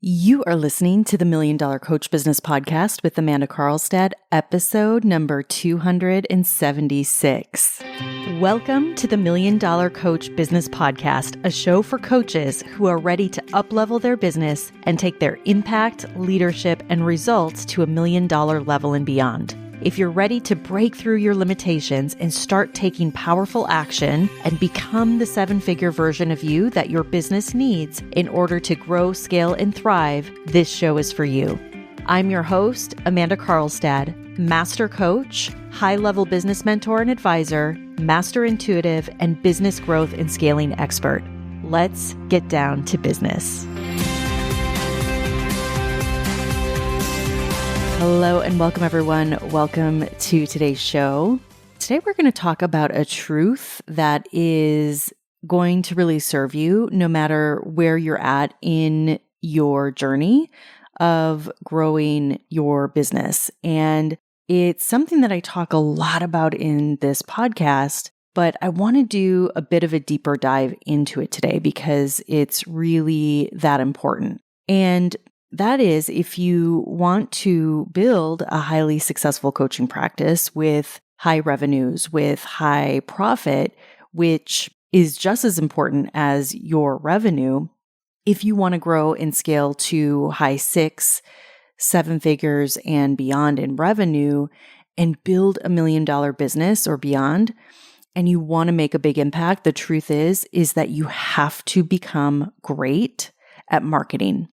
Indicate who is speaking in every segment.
Speaker 1: You are listening to the Million Dollar Coach Business Podcast with Amanda Karlstad, episode number 276. Welcome to the Million Dollar Coach Business Podcast, a show for coaches who are ready to up-level their business and take their impact, leadership, and results to $1 million level and beyond. If you're ready to break through your limitations and start taking powerful action and become the seven-figure version of you that your business needs in order to grow, scale, and thrive, this show is for you. I'm your host, Amanda Karlstad, master coach, high-level business mentor and advisor, master intuitive, and business growth and scaling expert. Let's get down to business. Hello and welcome, everyone. Welcome to today's show. Today, we're going to talk about a truth that is going to really serve you no matter where you're at in your journey of growing your business. And it's something that I talk a lot about in this podcast, but I want to do a bit of a deeper dive into it today because it's really that important. And that is, if you want to build a highly successful coaching practice with high revenues, with high profit, which is just as important as your revenue, if you want to grow and scale to high 6, 7 figures and beyond in revenue and build $1 million business or beyond, and you want to make a big impact, the truth is that you have to become great at marketing.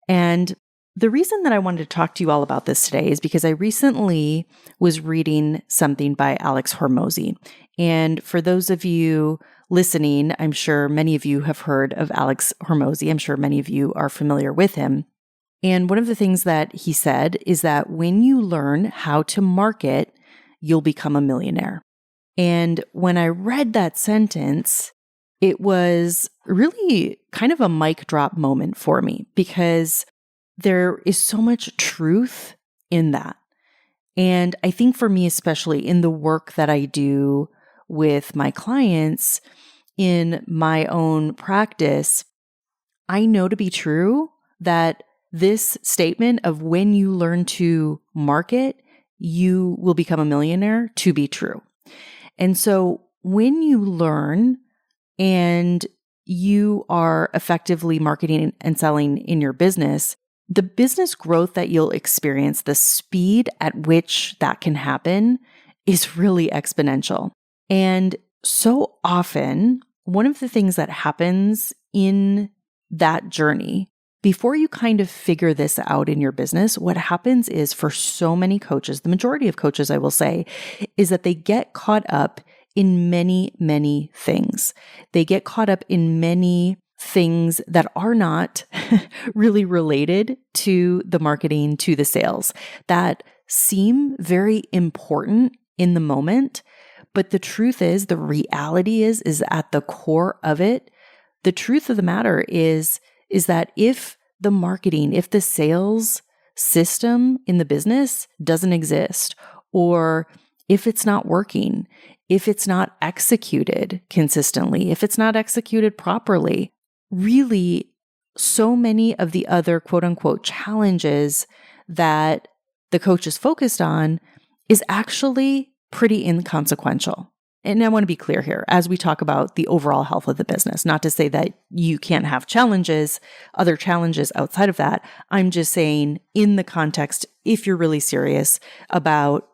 Speaker 1: And the reason that I wanted to talk to you all about this today is because I recently was reading something by Alex Hormozi. And for those of you listening, I'm sure many of you have heard of Alex Hormozi. I'm sure many of you are familiar with him. And one of the things that he said is that when you learn how to market, you'll become a millionaire. And when I read that sentence, it was really kind of a mic drop moment for me because there is so much truth in that. And I think for me, especially in the work that I do with my clients in my own practice, I know to be true that this statement of when you learn to market, you will become a millionaire to be true. And so when you learn and you are effectively marketing and selling in your business, the business growth that you'll experience, the speed at which that can happen is really exponential. And so often, one of the things that happens in that journey, before you kind of figure this out in your business, what happens is for so many coaches, the majority of coaches, I will say, is that they get caught up in many, many things. They get caught up in many things that are not really related to the marketing, to the sales, that seem very important in the moment. But the truth is, the reality is at the core of it, the truth of the matter is that if the marketing, if the sales system in the business doesn't exist, or if it's not working, if it's not executed consistently, if it's not executed properly, really so many of the other quote unquote challenges that the coach is focused on is actually pretty inconsequential. And I want to be clear here as we talk about the overall health of the business, not to say that you can't have challenges, other challenges outside of that. I'm just saying in the context, if you're really serious about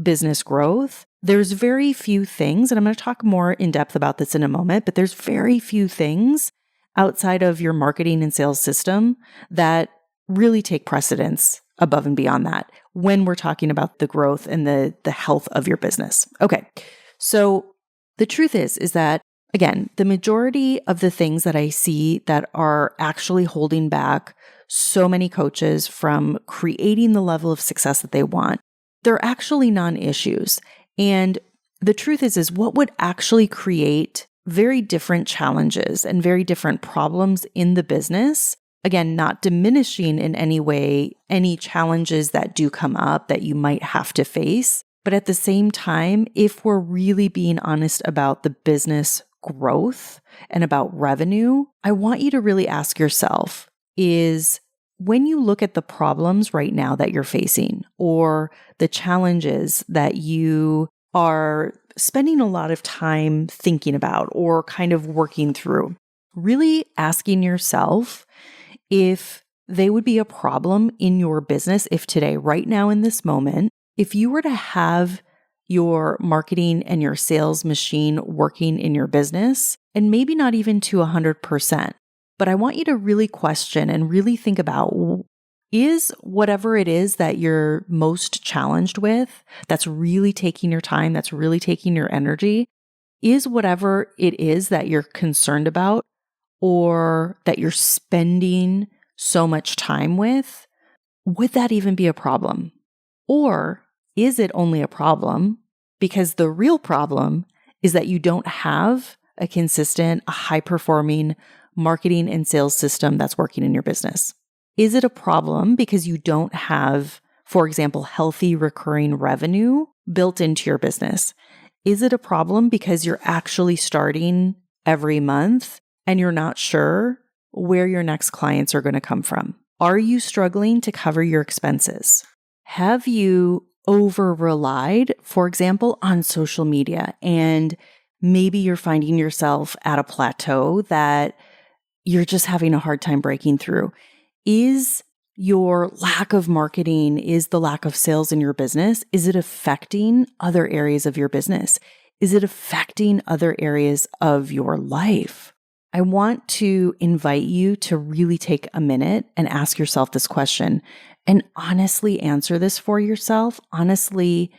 Speaker 1: business growth, there's very few things, and I'm going to talk more in depth about this in a moment, but there's very few things outside of your marketing and sales system that really take precedence above and beyond that when we're talking about the growth and the health of your business. Okay. So the truth is that, again, the majority of the things that I see that are actually holding back so many coaches from creating the level of success that they want, they're actually non-issues. And the truth is what would actually create very different challenges and very different problems in the business. Again, not diminishing in any way any challenges that do come up that you might have to face. But at the same time, if we're really being honest about the business growth and about revenue, I want you to really ask yourself, is when you look at the problems right now that you're facing or the challenges that you are spending a lot of time thinking about or kind of working through, really asking yourself if they would be a problem in your business if today, right now in this moment, if you were to have your marketing and your sales machine working in your business, and maybe not even to 100%, but I want you to really question and really think about, is whatever it is that you're most challenged with, that's really taking your time, that's really taking your energy, is whatever it is that you're concerned about or that you're spending so much time with, would that even be a problem? Or is it only a problem because the real problem is that you don't have a consistent, a high-performing marketing and sales system that's working in your business? Is it a problem because you don't have, for example, healthy recurring revenue built into your business? Is it a problem because you're actually starting every month and you're not sure where your next clients are going to come from? Are you struggling to cover your expenses? Have you over-relied, for example, on social media, and maybe you're finding yourself at a plateau that you're just having a hard time breaking through? Is your lack of marketing, is the lack of sales in your business, is it affecting other areas of your business? Is it affecting other areas of your life? I want to invite you to really take a minute and ask yourself this question and honestly answer this for yourself. Honestly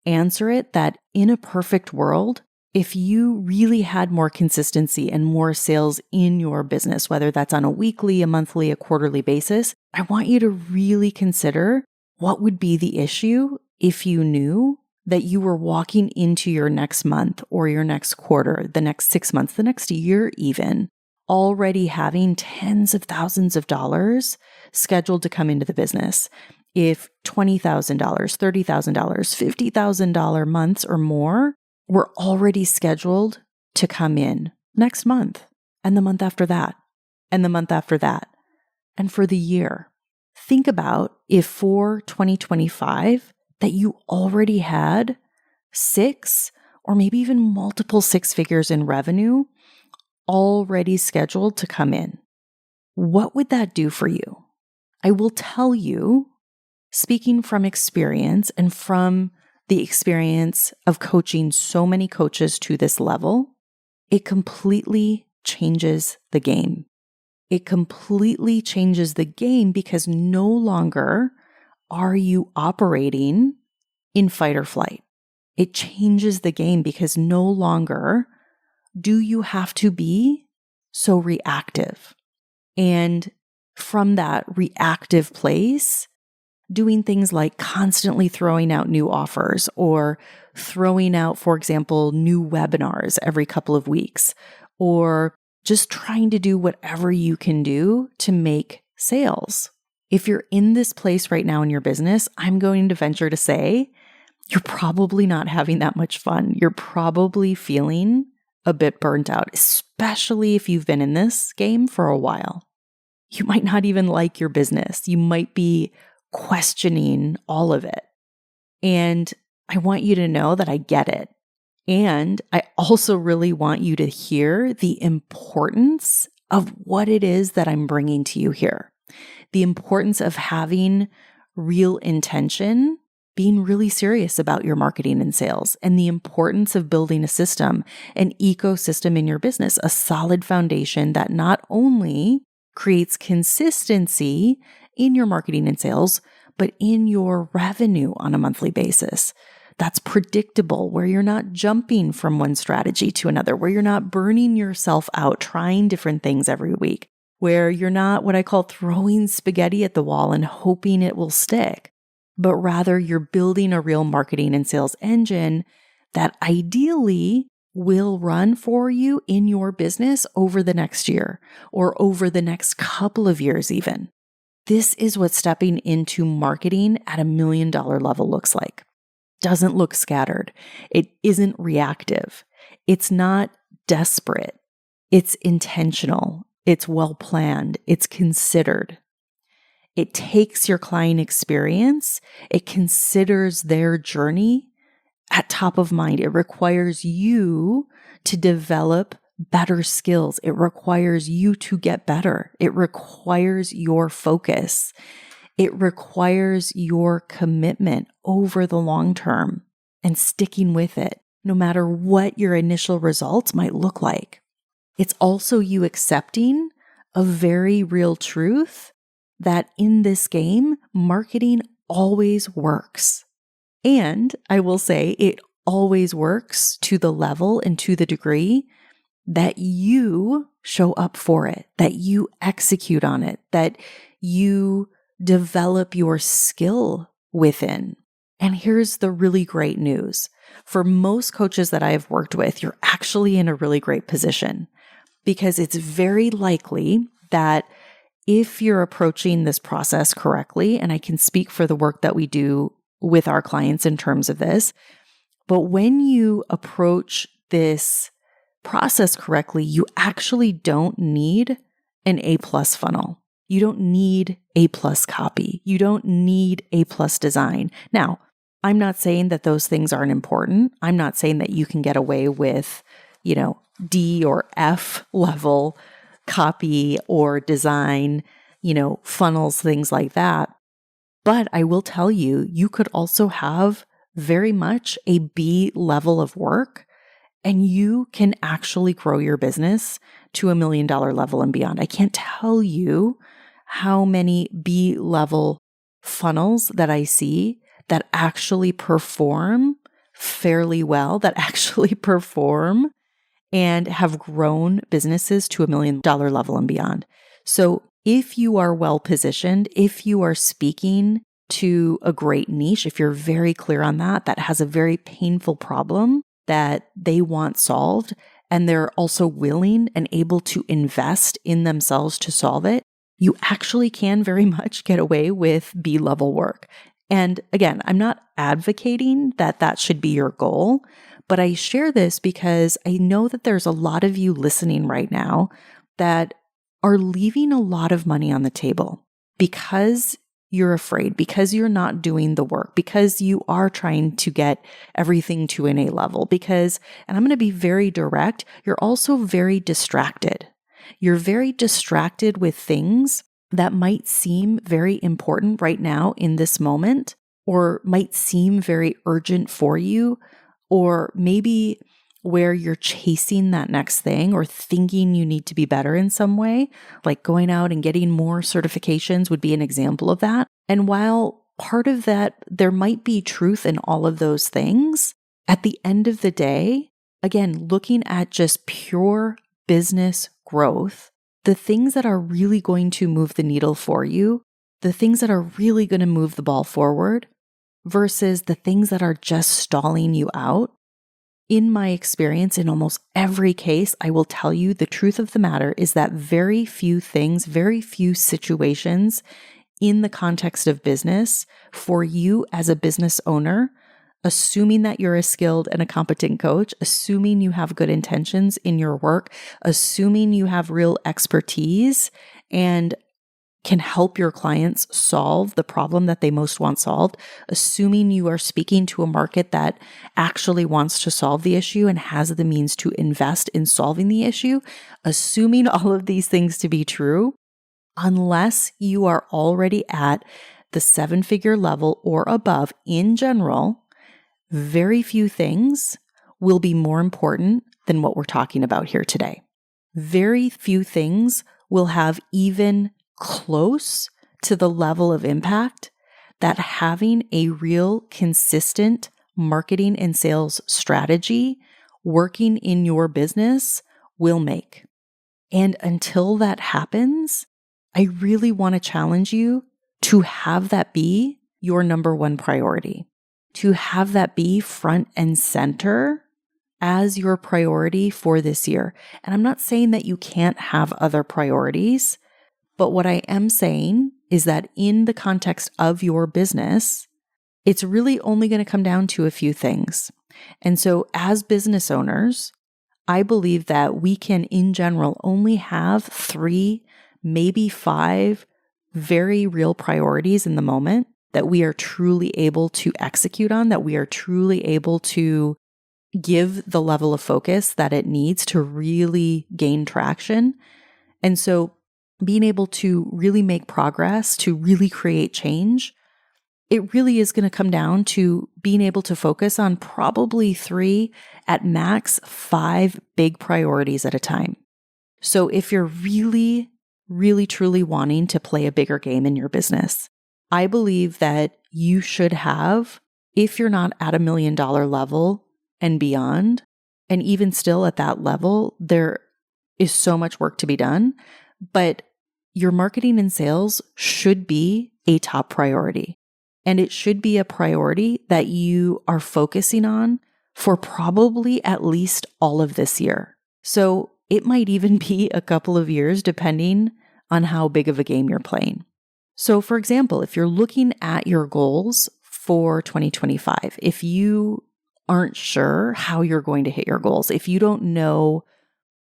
Speaker 1: answer it that in a perfect world, if you really had more consistency and more sales in your business, whether that's on a weekly, a monthly, a quarterly basis, I want you to really consider what would be the issue if you knew that you were walking into your next month or your next quarter, the next 6 months, the next year even, already having tens of thousands of dollars scheduled to come into the business. If $20,000, $30,000, $50,000 months or more were already scheduled to come in next month, and the month after that, and the month after that, and for the year. Think about if for 2025 that you already had 6 or maybe even multiple 6 figures in revenue already scheduled to come in. What would that do for you? I will tell you, speaking from experience and from the experience of coaching so many coaches to this level, it completely changes the game. It completely changes the game because no longer are you operating in fight or flight. It changes the game because no longer do you have to be so reactive. And from that reactive place, doing things like constantly throwing out new offers or throwing out, for example, new webinars every couple of weeks, or just trying to do whatever you can do to make sales. If you're in this place right now in your business, I'm going to venture to say you're probably not having that much fun. You're probably feeling a bit burnt out, especially if you've been in this game for a while. You might not even like your business. You might be questioning all of it. And I want you to know that I get it. And I also really want you to hear the importance of what it is that I'm bringing to you here. The importance of having real intention, being really serious about your marketing and sales, and the importance of building a system, an ecosystem in your business, a solid foundation that not only creates consistency in your marketing and sales, but in your revenue on a monthly basis. That's predictable, where you're not jumping from one strategy to another, where you're not burning yourself out trying different things every week, where you're not what I call throwing spaghetti at the wall and hoping it will stick, but rather you're building a real marketing and sales engine that ideally will run for you in your business over the next year or over the next couple of years even. This is what stepping into marketing at $1 million level looks like. Doesn't look scattered. It isn't reactive. It's not desperate. It's intentional. It's well planned. It's considered. It takes your client experience. It considers their journey at top of mind. It requires you to develop better skills. It requires you to get better. It requires your focus. It requires your commitment over the long term and sticking with it, no matter what your initial results might look like. It's also you accepting a very real truth that in this game, marketing always works. And I will say it always works to the level and to the degree that you show up for it, that you execute on it, that you develop your skill within. And here's the really great news. For most coaches that I have worked with, you're actually in a really great position because it's very likely that if you're approaching this process correctly, and I can speak for the work that we do with our clients in terms of this, but when you approach this process correctly, you actually don't need an A+ funnel. You don't need A+ copy. You don't need A+ design. Now, I'm not saying that those things aren't important. I'm not saying that you can get away with, D or F level copy or design, funnels, things like that. But I will tell you, you could also have very much a B level of work, and you can actually grow your business to $1 million level and beyond. I can't tell you how many B level funnels that I see that actually perform fairly well, that actually perform and have grown businesses to $1 million level and beyond. So if you are well positioned, if you are speaking to a great niche, if you're very clear on that has a very painful problem that they want solved, and they're also willing and able to invest in themselves to solve it, you actually can very much get away with B-level work. And again, I'm not advocating that that should be your goal, but I share this because I know that there's a lot of you listening right now that are leaving a lot of money on the table because you're afraid, because you're not doing the work, because you are trying to get everything to an A level, because, and I'm going to be very direct, you're also very distracted. You're very distracted with things that might seem very important right now in this moment, or might seem very urgent for you, or maybe where you're chasing that next thing or thinking you need to be better in some way, like going out and getting more certifications would be an example of that. And while part of that, there might be truth in all of those things, at the end of the day, again, looking at just pure business growth, the things that are really going to move the needle for you, the things that are really going to move the ball forward versus the things that are just stalling you out, in my experience, in almost every case, I will tell you the truth of the matter is that very few things, very few situations in the context of business for you as a business owner, assuming that you're a skilled and a competent coach, assuming you have good intentions in your work, assuming you have real expertise and can help your clients solve the problem that they most want solved, assuming you are speaking to a market that actually wants to solve the issue and has the means to invest in solving the issue, assuming all of these things to be true, unless you are already at the 7-figure level or above in general, very few things will be more important than what we're talking about here today. Very few things will have even close to the level of impact that having a real consistent marketing and sales strategy working in your business will make. And until that happens, I really want to challenge you to have that be your number one priority, to have that be front and center as your priority for this year. And I'm not saying that you can't have other priorities, but what I am saying is that in the context of your business, it's really only going to come down to a few things. And so as business owners, I believe that we can, in general, only have 3, maybe 5 very real priorities in the moment that we are truly able to execute on, that we are truly able to give the level of focus that it needs to really gain traction. And so being able to really make progress, to really create change, it really is going to come down to being able to focus on probably 3, at max 5 big priorities at a time. So if you're really, really, truly wanting to play a bigger game in your business, I believe that you should have, if you're not at $1 million level and beyond, and even still at that level, there is so much work to be done, but your marketing and sales should be a top priority. And it should be a priority that you are focusing on for probably at least all of this year. So it might even be a couple of years depending on how big of a game you're playing. So for example, if you're looking at your goals for 2025, if you aren't sure how you're going to hit your goals, if you don't know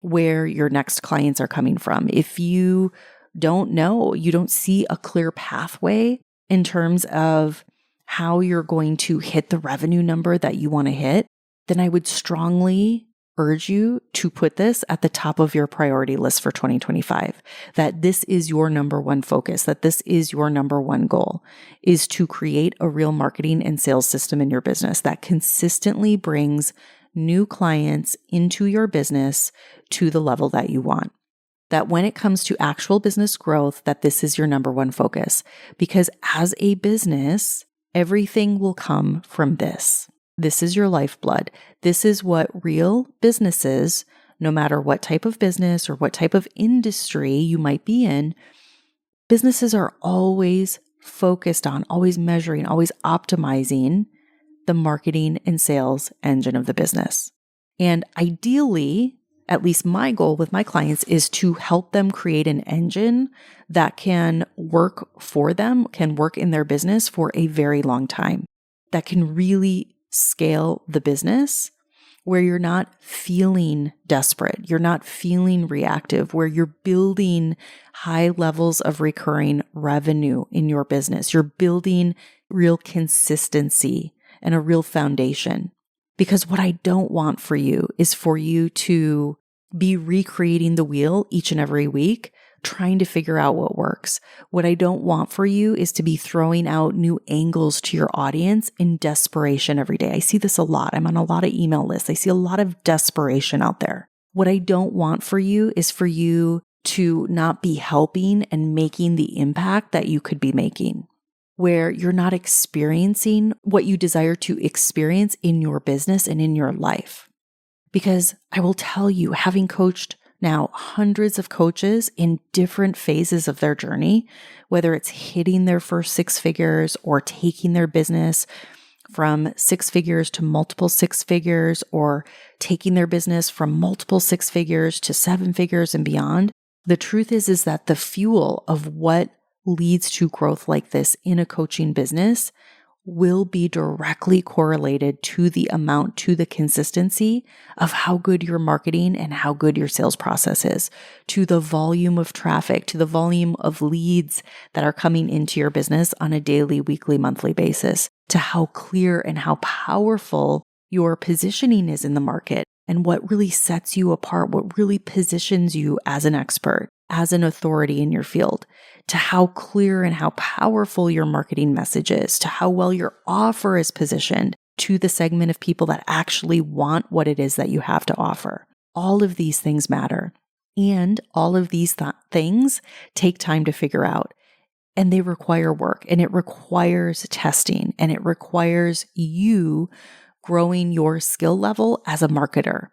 Speaker 1: where your next clients are coming from, if you don't know, you don't see a clear pathway in terms of how you're going to hit the revenue number that you want to hit, then I would strongly urge you to put this at the top of your priority list for 2025, that this is your number one focus, that this is your number one goal, is to create a real marketing and sales system in your business that consistently brings new clients into your business to the level that you want. That when it comes to actual business growth, that this is your number one focus. Because as a business, everything will come from this. This is your lifeblood. This is what real businesses, no matter what type of business or what type of industry you might be in, businesses are always focused on, always measuring, always optimizing the marketing and sales engine of the business. And ideally, at least my goal with my clients is to help them create an engine that can work for them, can work in their business for a very long time, that can really scale the business where you're not feeling desperate, you're not feeling reactive, where you're building high levels of recurring revenue in your business. You're building real consistency and a real foundation. Because what I don't want for you is for you to be recreating the wheel each and every week, trying to figure out what works. What I don't want for you is to be throwing out new angles to your audience in desperation every day. I see this a lot. I'm on a lot of email lists. I see a lot of desperation out there. What I don't want for you is for you to not be helping and making the impact that you could be making, where you're not experiencing what you desire to experience in your business and in your life. Because I will tell you, having coached now hundreds of coaches in different phases of their journey, whether it's hitting their first 6 figures or taking their business from 6 figures to multiple 6 figures, or taking their business from multiple 6 figures to 7 figures and beyond, the truth is that the fuel of what leads to growth like this in a coaching business will be directly correlated to the amount, to the consistency of how good your marketing and how good your sales process is, to the volume of traffic, to the volume of leads that are coming into your business on a daily, weekly, monthly basis, to how clear and how powerful your positioning is in the market and what really sets you apart, what really positions you as an expert, as an authority in your field, to how clear and how powerful your marketing message is, to how well your offer is positioned to the segment of people that actually want what it is that you have to offer. All of these things matter. And all of these things take time to figure out. And they require work, and it requires testing, and it requires you growing your skill level as a marketer.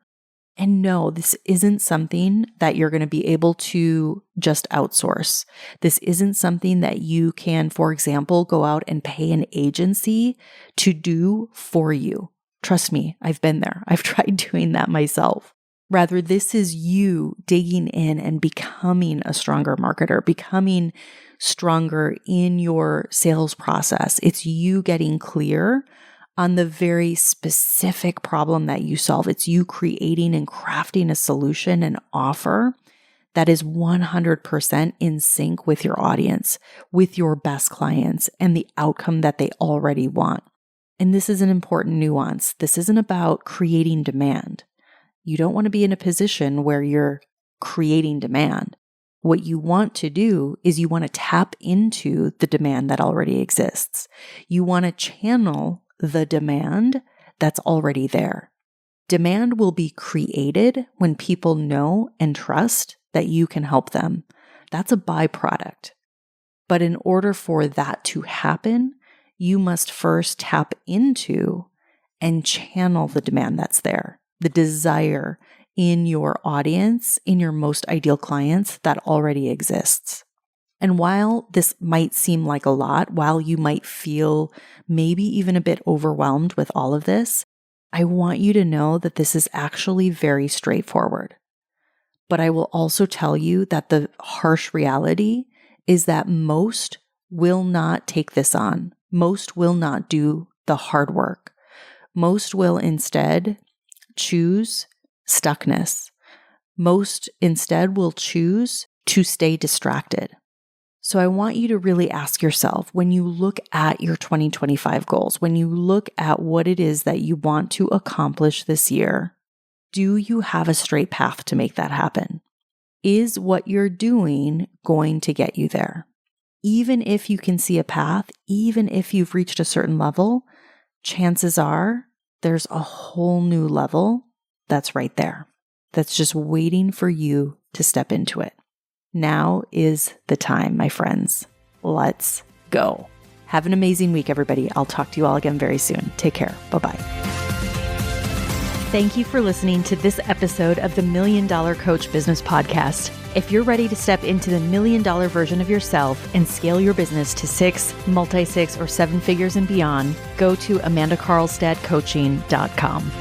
Speaker 1: And no, this isn't something that you're going to be able to just outsource. This isn't something that you can, for example, go out and pay an agency to do for you. Trust me, I've been there. I've tried doing that myself. Rather, this is you digging in and becoming a stronger marketer, becoming stronger in your sales process. It's you getting clear on the very specific problem that you solve. It's you creating and crafting a solution and offer that is 100% in sync with your audience, with your best clients, and the outcome that they already want. And this is an important nuance. This isn't about creating demand. You don't want to be in a position where you're creating demand. What you want to do is you want to tap into the demand that already exists. You want to channel the demand that's already there. Demand will be created when people know and trust that you can help them. That's a byproduct. But in order for that to happen, you must first tap into and channel the demand that's there, the desire in your audience, in your most ideal clients that already exists. And while this might seem like a lot, while you might feel maybe even a bit overwhelmed with all of this, I want you to know that this is actually very straightforward. But I will also tell you that the harsh reality is that most will not take this on. Most will not do the hard work. Most will instead choose stuckness. Most instead will choose to stay distracted. So I want you to really ask yourself, when you look at your 2025 goals, when you look at what it is that you want to accomplish this year, do you have a straight path to make that happen? Is what you're doing going to get you there? Even if you can see a path, even if you've reached a certain level, chances are there's a whole new level that's right there, that's just waiting for you to step into it. Now is the time, my friends. Let's go. Have an amazing week, everybody. I'll talk to you all again very soon. Take care. Bye-bye. Thank you for listening to this episode of the Million Dollar Coach Business Podcast. If you're ready to step into the $1 million version of yourself and scale your business to 6, multi-6, or 7 figures and beyond, go to amandakarlstadcoaching.com.